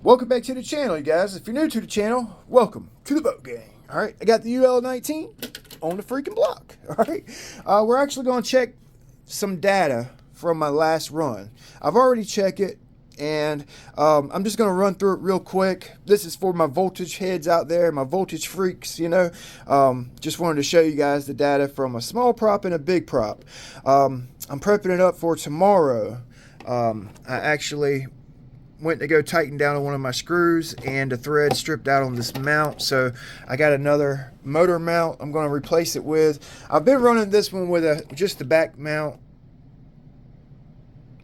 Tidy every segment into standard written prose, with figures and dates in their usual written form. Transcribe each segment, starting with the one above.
Welcome back to the channel, you guys. If you're new to the channel, welcome to the boat gang. All right, I got the Ul-19 on the freaking block. All right, we're actually going to check some data from my last run. I've already checked it, and I'm just going to run through it real quick. This is for my voltage heads out there, my voltage freaks, you know. Just wanted to show you guys the data from a small prop and a big prop. I'm prepping it up for tomorrow. I actually went to go tighten down on one of my screws and the thread stripped out on this mount, so I got another motor mount I'm going to replace it with. I've been running this one with just the back mount.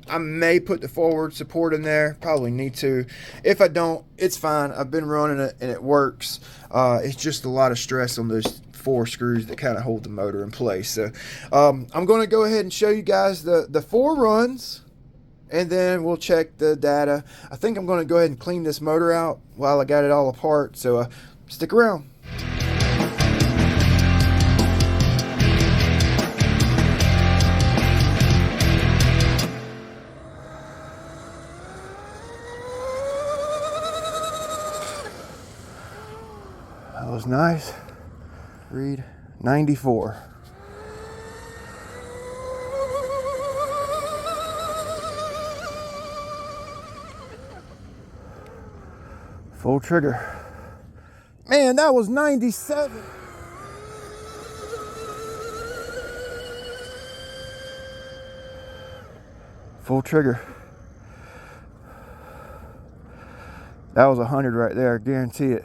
I may put the forward support in there, probably need to. If I don't, it's fine. I've been running it and it works. It's just a lot of stress on those 4 screws that kind of hold the motor in place. So I'm going to go ahead and show you guys the 4 runs, and then we'll check the data. I think I'm going to go ahead and clean this motor out while I got it all apart, so stick around. That was nice. Read 94. Full trigger. Man, that was 97. Full trigger. That was 100 right there, I guarantee it.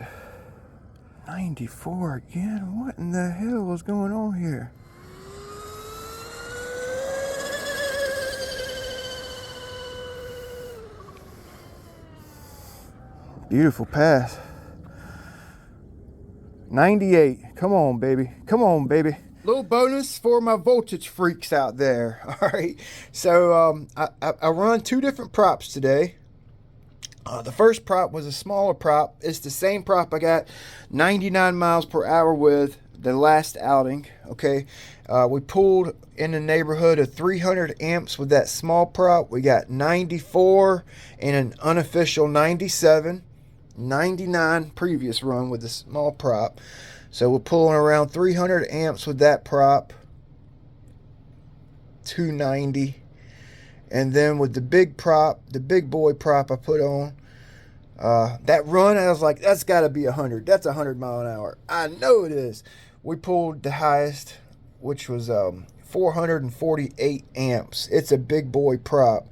94 again? What in the hell was going on here? Beautiful pass. 98. Come on, baby. Come on, baby. Little bonus for my voltage freaks out there. All right. So I run 2 different props today. The first prop was a smaller prop. It's the same prop I got 99 miles per hour with the last outing. Okay. We pulled in the neighborhood of 300 amps with that small prop. We got 94 and an unofficial 97. 99 previous run with the small prop, so we're pulling around 300 amps with that prop, 290, and then with the big prop, the big boy prop I put on that run, I was like, that's got to be 100. That's 100 mile an hour. I know it is. We pulled the highest, which was 448 amps. It's a big boy prop.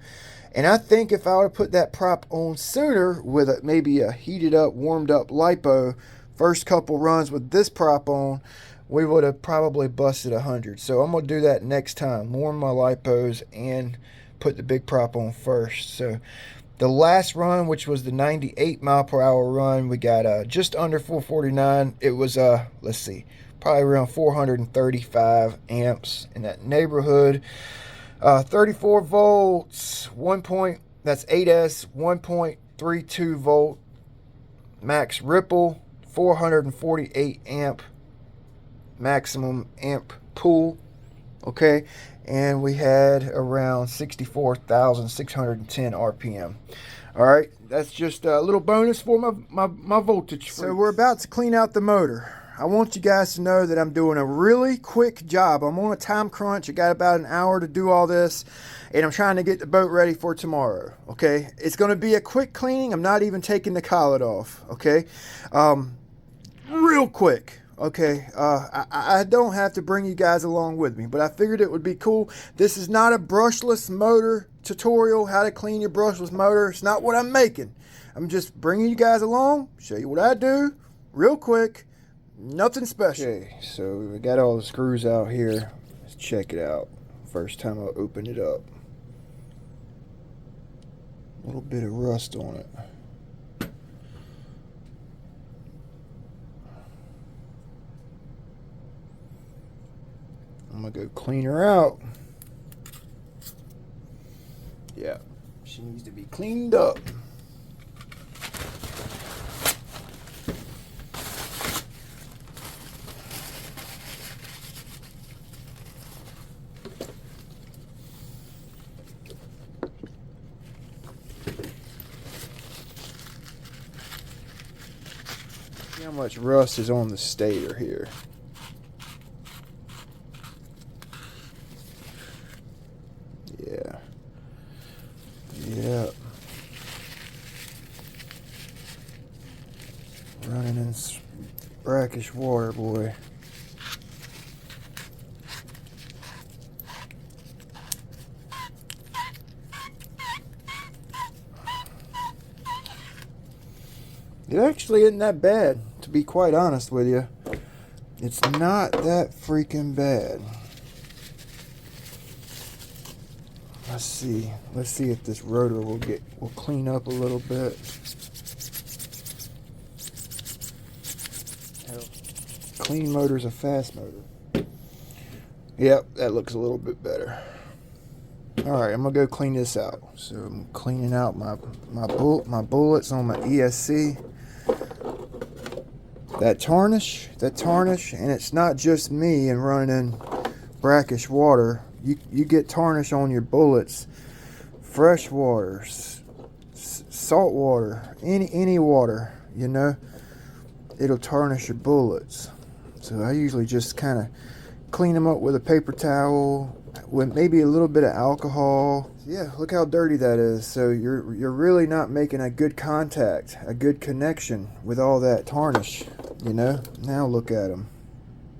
And I think if I would have put that prop on sooner with maybe a heated up, warmed up LIPO, first couple runs with this prop on, we would have probably busted 100. So I'm going to do that next time. Warm my LIPOs and put the big prop on first. So the last run, which was the 98 mile per hour run, we got just under 449. It was, let's see, probably around 435 amps in that neighborhood. 34 volts, that's 8S, 1.32 volt, max ripple, 448 amp, maximum amp pull, okay, and we had around 64,610 RPM. All right, that's just a little bonus for my voltage freaks. So we're about to clean out the motor. I want you guys to know that I'm doing a really quick job. I'm on a time crunch. I got about an hour to do all this, and I'm trying to get the boat ready for tomorrow, okay? It's going to be a quick cleaning. I'm not even taking the collet off, okay? Real quick, okay? I don't have to bring you guys along with me, but I figured it would be cool. This is not a brushless motor tutorial, how to clean your brushless motor. It's not what I'm making. I'm just bringing you guys along, show you what I do, real quick. Nothing special. Okay, so we got all the screws out here. Let's check it out. First time I open it up. A little bit of rust on it. I'm gonna go clean her out. Yeah, she needs to be cleaned up. See how much rust is on the stator here. Yeah. Yep. Running in brackish water, boy. It actually isn't that bad, to be quite honest with you. It's not that freaking bad. Let's see if this rotor will clean up a little bit. Clean motor's a fast motor. Yep, that looks a little bit better. Alright, I'm gonna go clean this out. So I'm cleaning out my bullets on my ESC. That tarnish, and it's not just me and running in brackish water. You get tarnish on your bullets, fresh water, salt water, any water, you know, it'll tarnish your bullets. So I usually just kind of clean them up with a paper towel with maybe a little bit of alcohol. Yeah, look how dirty that is. So you're really not making a good contact, a good connection with all that tarnish, you know. Now look at them.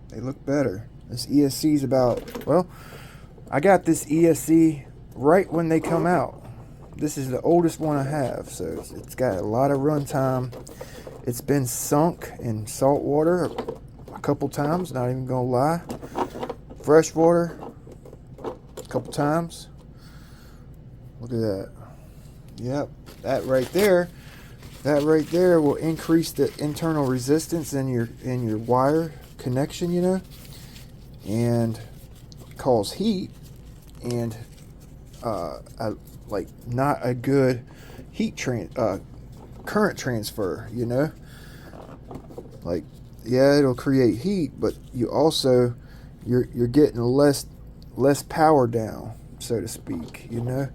They look better. This ESC's about, well, I got this ESC right when they come out. This is the oldest one I have, so it's got a lot of run time. It's been sunk in salt water a couple times, not even gonna lie. Fresh water a couple times. Look at that. Yep, that right there will increase the internal resistance in your wire connection, you know, and cause heat, and like not a good current transfer, you know. Like, yeah, it'll create heat, but you also you're getting less power down, so to speak, you know.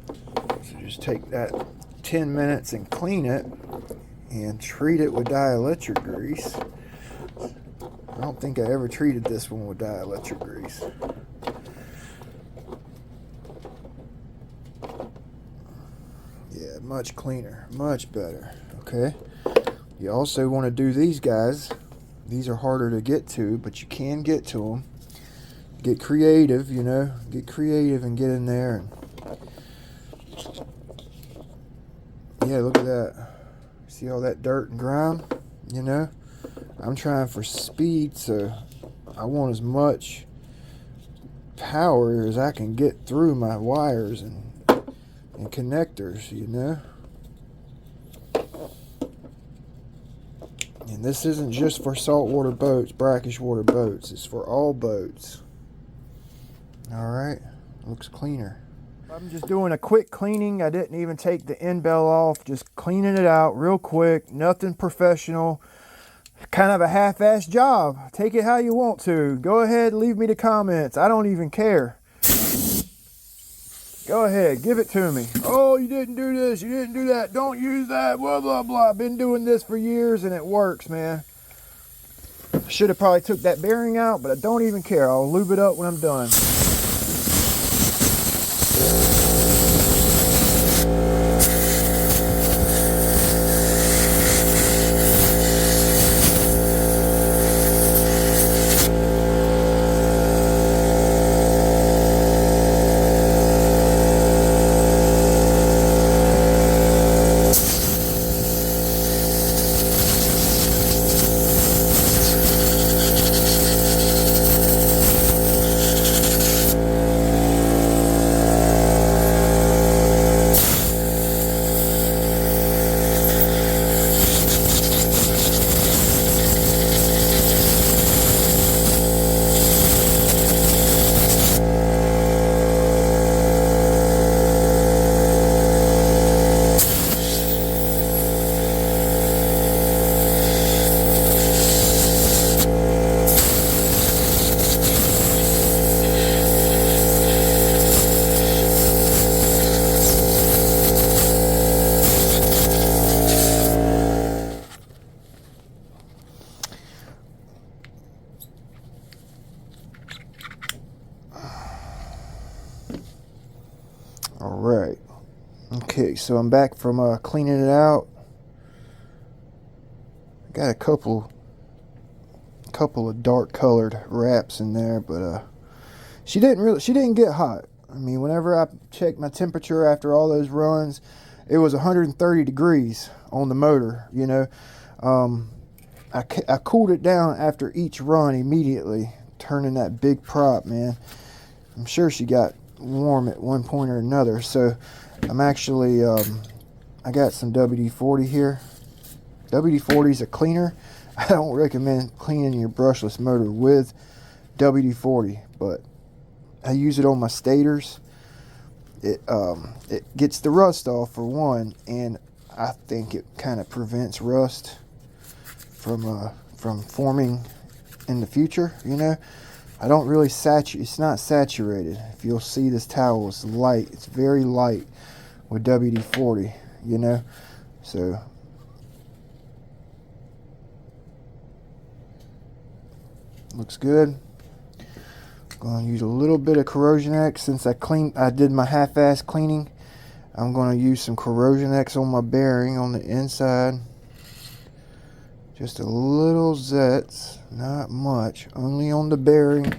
So just take that 10 minutes and clean it and treat it with dielectric grease. I don't think I ever treated this one with dielectric grease. Yeah, much cleaner, much better. Okay. You also want to do these guys. These are harder to get to, but you can get to them. Get creative, you know. Get creative and get in there. And yeah, look at that. See all that dirt and grime? You know? I'm trying for speed, so I want as much power as I can get through my wires and connectors, you know. And this isn't just for saltwater boats, brackish water boats. It's for all boats. Alright, looks cleaner. I'm just doing a quick cleaning. I didn't even take the end bell off, just cleaning it out real quick. Nothing professional. Kind of a half-assed job. Take it how you want to. Go ahead, leave me the comments. I don't even care. Go ahead, give it to me. Oh, you didn't do this, you didn't do that, don't use that, blah, blah, blah. I've been doing this for years and it works, man. Should have probably took that bearing out, but I don't even care. I'll lube it up when I'm done. Okay, so I'm back from cleaning it out. Got a couple of dark colored wraps in there, but she didn't get hot. I mean, whenever I checked my temperature after all those runs, it was 130 degrees on the motor, you know. I cooled it down after each run immediately, turning that big prop, man. I'm sure she got warm at one point or another. So I'm actually, I got some WD-40 here. WD-40 is a cleaner. I don't recommend cleaning your brushless motor with WD-40, but I use it on my stators. It gets the rust off for one, and I think it kind of prevents rust from forming in the future, you know. I don't really it's not saturated. If you'll see, this towel is light. It's very light with WD-40, you know. So looks good. Going to use a little bit of Corrosion X since I did my half-ass cleaning. I'm going to use some Corrosion X on my bearing on the inside. Just a little zets, not much, only on the bearing.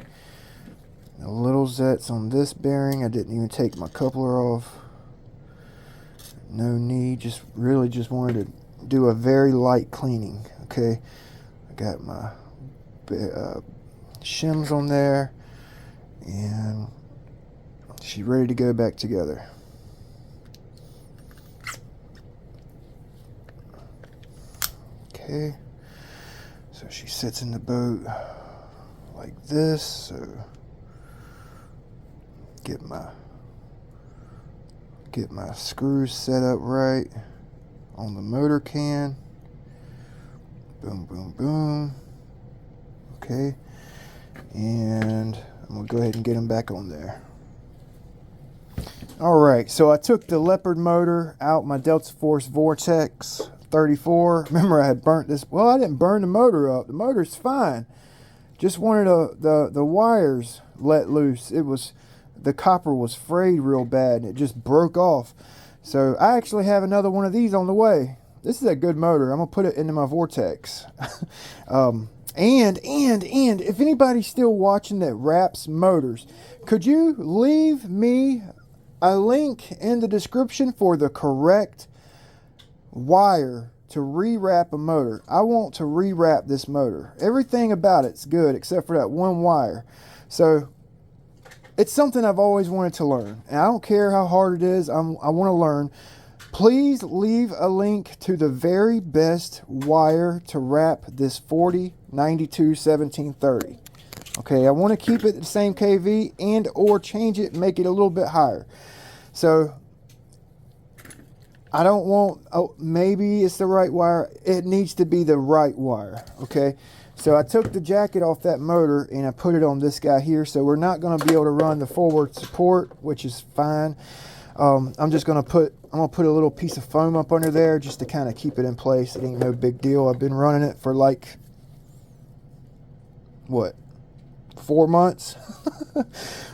A little zets on this bearing. I didn't even take my coupler off. No need, just wanted to do a very light cleaning. Okay, I got my shims on there, and she's ready to go back together. Okay, so she sits in the boat like this. So get my screws set up right on the motor can. Boom, boom, boom. Okay, and I'm gonna go ahead and get them back on there. All right, so I took the Leopard motor out, my Delta Force Vortex 34. Remember, I had burnt this. Well, I didn't burn the motor up. The motor's fine. Just wanted the wires let loose. The copper was frayed real bad, and it just broke off. So I actually have another one of these on the way. This is a good motor. I'm gonna put it into my Vortex. And if anybody's still watching that wraps motors, could you leave me a link in the description for the correct wire to rewrap a motor? I want to rewrap this motor. Everything about it's good except for that one wire. So it's something I've always wanted to learn, and I don't care how hard it is. I want to learn. Please leave a link to the very best wire to wrap this 4092-1730. Okay, I want to keep it the same kV and or change it and make it a little bit higher. So I don't want, maybe it's the right wire. It needs to be the right wire. Okay, so I took the jacket off that motor and I put it on this guy here. So we're not going to be able to run the forward support, which is fine. I'm going to put a little piece of foam up under there just to kind of keep it in place. It ain't no big deal. I've been running it for like, what, 4 months?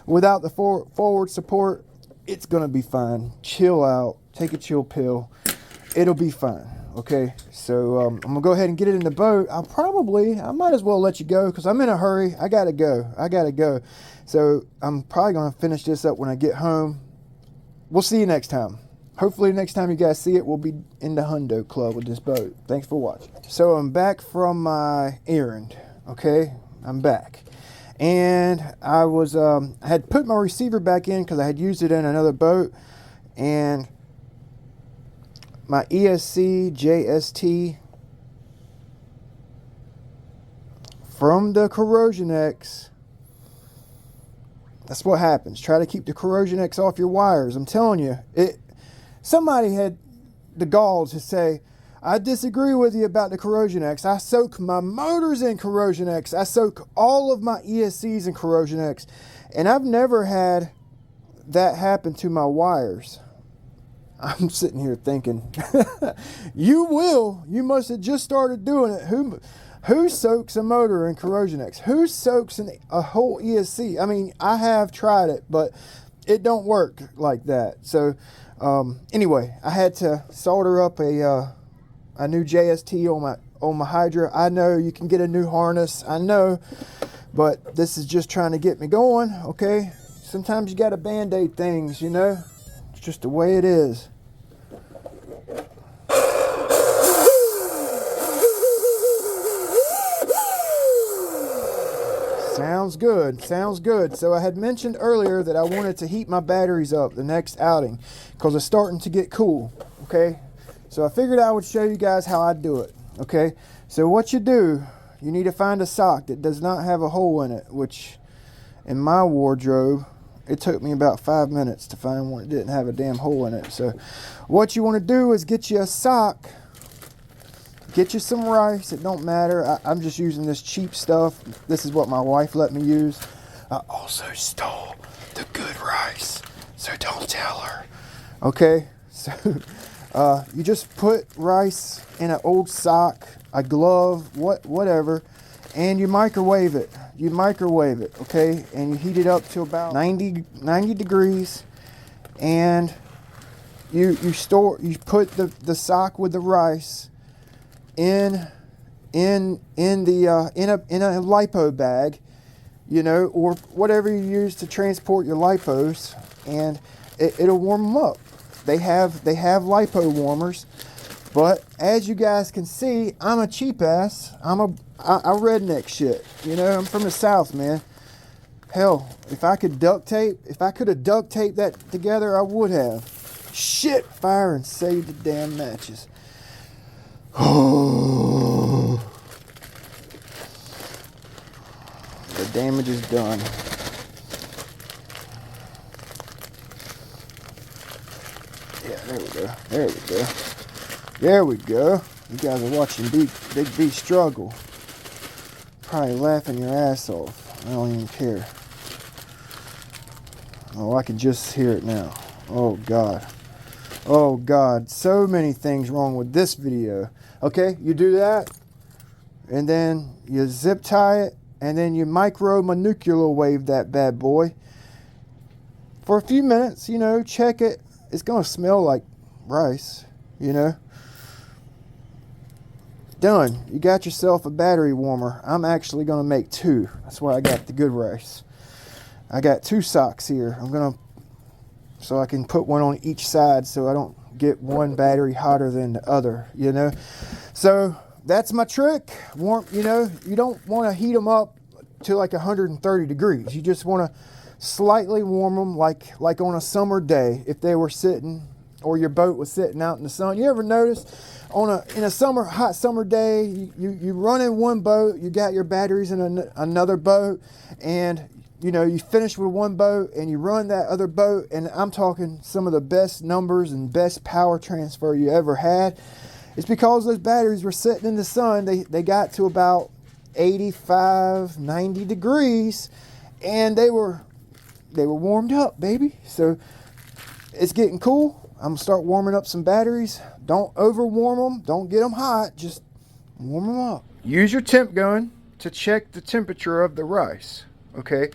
Without the forward support, it's going to be fine. Chill out. Take a chill pill. It'll be fine. Okay, so I'm going to go ahead and get it in the boat. I might as well let you go because I'm in a hurry. I got to go. So I'm probably going to finish this up when I get home. We'll see you next time. Hopefully next time you guys see it, we'll be in the Hundo Club with this boat. Thanks for watching. So I'm back from my errand. Okay, I'm back. And I had put my receiver back in because I had used it in another boat. And my ESC JST from the Corrosion X. That's what happens. Try to keep the Corrosion X off your wires. I'm telling you, somebody had the gall to say, I disagree with you about the Corrosion X. I soak my motors in Corrosion X. I soak all of my ESCs in Corrosion X. And I've never had that happen to my wires. I'm sitting here thinking, you will. You must have just started doing it. Who soaks a motor in Corrosion X? Who soaks a whole ESC? I mean, I have tried it, but it don't work like that. So Anyway, I had to solder up a new JST on my Hydra. I know you can get a new harness, I know, but this is just trying to get me going. Okay, sometimes you got to band-aid things, you know. It's just the way it is. Sounds good, sounds good. So I had mentioned earlier that I wanted to heat my batteries up the next outing because it's starting to get cool. Okay, so I figured I would show you guys how I do it. Okay, so what you do, you need to find a sock that does not have a hole in it, which in my wardrobe it took me about 5 minutes to find one that didn't have a damn hole in it. So what you want to do is get you a sock, get you some rice. It don't matter. I'm just using this cheap stuff. This is what my wife let me use. I also stole the good rice, so don't tell her. Okay, so you just put rice in an old sock, a glove, whatever, and you microwave it. You microwave it, okay, and you heat it up to about 90 degrees, and you put the sock with the rice in a LIPO bag, you know, or whatever you use to transport your LIPOs, and it'll warm them up. They have LIPO warmers, but as you guys can see, I'm a cheap ass. I redneck shit. You know, I'm from the South, man. Hell, if I could have duct taped that together, I would have. Shit, fire and save the damn matches. Oh, the damage is done. Yeah, there we go. There we go. There we go. You guys are watching Big B struggle. Probably laughing your ass off. I don't even care. Oh, I can just hear it now. Oh, God. Oh, God. So many things wrong with this video. Okay, you do that, and then you zip tie it, and then you micro-manucular wave that bad boy for a few minutes, you know, check it. It's going to smell like rice, you know. Done. You got yourself a battery warmer. I'm actually going to make two. That's why I got the good rice. I got two socks here. So I can put one on each side so I don't get one battery hotter than the other, you know. So that's my trick. You know, you don't want to heat them up to like 130 degrees. You just want to slightly warm them like on a summer day if they were sitting, or your boat was sitting out in the sun. You ever notice in a hot summer day, you run in one boat, you got your batteries in another boat, and you know, you finish with one boat and you run that other boat, and I'm talking some of the best numbers and best power transfer you ever had. It's because those batteries were sitting in the sun. They got to about 85, 90 degrees, and they were warmed up, baby. So it's getting cool. I'm gonna start warming up some batteries. Don't over warm them. Don't get them hot. Just warm them up. Use your temp gun to check the temperature of the rice. Okay,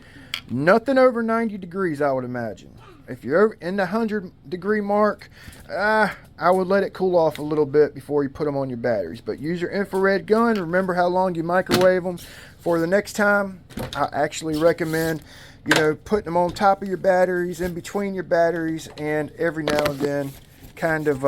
nothing over 90 degrees, I would imagine. If you're in the 100 degree mark, I would let it cool off a little bit before you put them on your batteries. But use your infrared gun. Remember how long you microwave them. For the next time, I actually recommend, you know, putting them on top of your batteries, in between your batteries, and every now and then kind of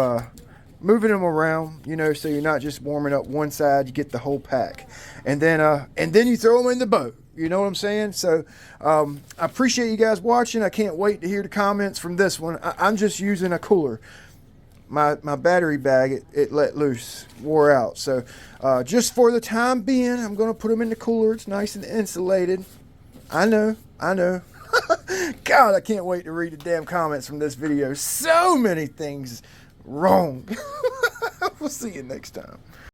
moving them around, you know, so you're not just warming up one side, you get the whole pack. And then you throw them in the boat. You know what I'm saying? So I appreciate you guys watching. I can't wait to hear the comments from this one. I'm just using a cooler. My battery bag, it let loose, wore out. So just for the time being, I'm going to put them in the cooler. It's nice and insulated. I know. God, I can't wait to read the damn comments from this video. So many things wrong. We'll see you next time.